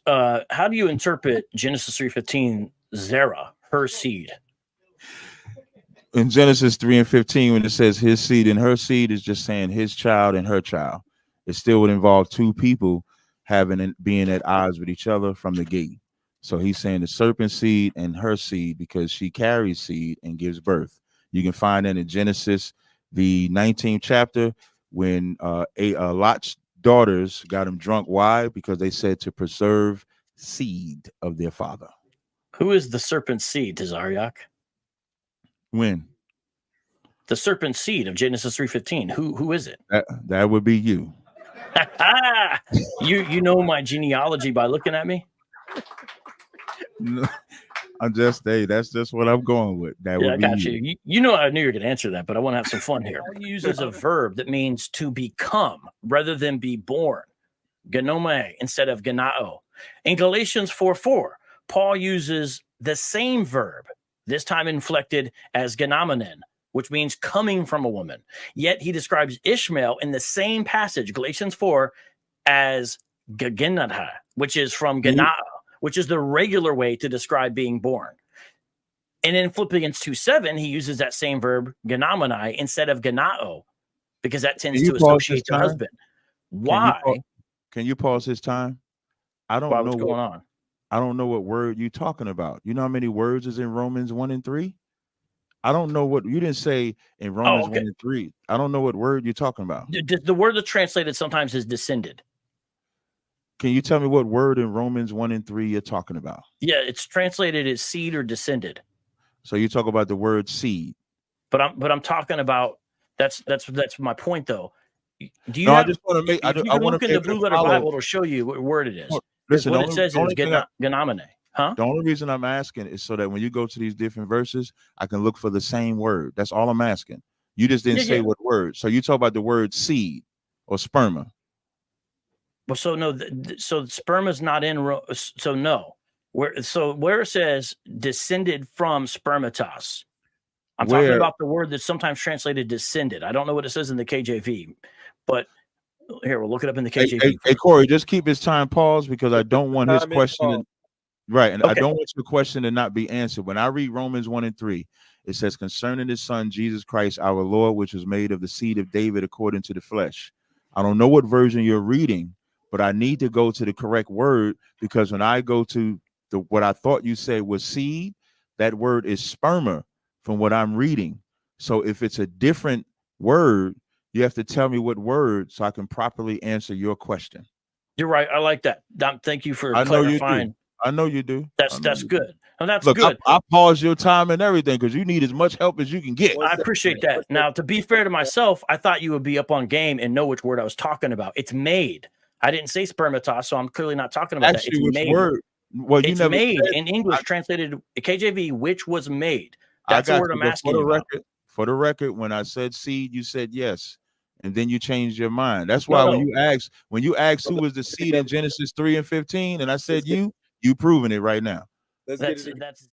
How do you interpret Genesis 3:15? Zerah, her seed. In Genesis 3 and 15, when it says his seed and her seed, is just saying his child and her child. It still would involve two people being at odds with each other from the gate. So he's saying the serpent seed and her seed because she carries seed and gives birth. You can find that in Genesis, the 19th chapter, when Lot's daughters got him drunk. Why? Because they said to preserve seed of their father. Who is the serpent seed, Tazariak? When? The serpent seed of Genesis 3:15. Who is it? That would be you. you know my genealogy by looking at me? No, that's just what I'm going with. I got you. You know, I knew you were going to answer that, but I want to have some fun here. He uses a verb that means to become rather than be born. Genome instead of genao. In Galatians 4:4, Paul uses the same verb, this time inflected as genomenon, which means coming from a woman. Yet he describes Ishmael in the same passage, Galatians 4, as gagenadha, which is from genao, which is the regular way to describe being born. And in Philippians 2:7, he uses that same verb, genomenai, instead of genao, because that tends to associate the husband. Why? Can you pause his time? I don't know what's going on. I don't know what word you're talking about. You know how many words is in Romans 1 and 3? I don't know what you didn't say in Romans 1 and 3. I don't know what word you're talking about. The word that's translated sometimes is descended. Can you tell me what word in Romans 1 and 3 you're talking about? Yeah, it's translated as seed or descended. So you talk about the word seed. But I'm talking about that's my point though. Do you no, have, I just want to make I want to look in the Blue Letter Bible, it'll show you what word it is. Listen, what it says is genomene. Huh? The only reason I'm asking is so that when you go to these different verses, I can look for the same word. That's all I'm asking. You just didn't say what word. So you talk about the word seed or sperma. Well, so no, so sperma's not in. So no, where it says descended from spermatos, I'm talking about the word that's sometimes translated descended. I don't know what it says in the KJV, but here we'll look it up in the KJV. Hey Corey, just keep his time paused because I don't want his question. Right, and I don't want your question to not be answered. When I read Romans 1 and 3, it says concerning his son Jesus Christ, our Lord, which was made of the seed of David according to the flesh. I don't know what version you're reading, but I need to go to the correct word because when I go to what I thought you said was seed, that word is sperma from what I'm reading. So if it's a different word, you have to tell me what word so I can properly answer your question. You're right. I like that. Thank you for clarifying. I know you do. That's good. No, that's Look, good. I pause your time and everything because you need as much help as you can get. I appreciate that. Now, to be fair to myself, I thought you would be up on game and know which word I was talking about. It's made. I didn't say spermatos, so I'm clearly not talking about that. It's made. Word? Well, it's made in English, translated KJV, which was made. That's the word I'm asking about. For the record, when I said seed, you said yes. And then you changed your mind. That's why when you asked who was the seed in Genesis 3 and 15, and I said you proving it right now. That's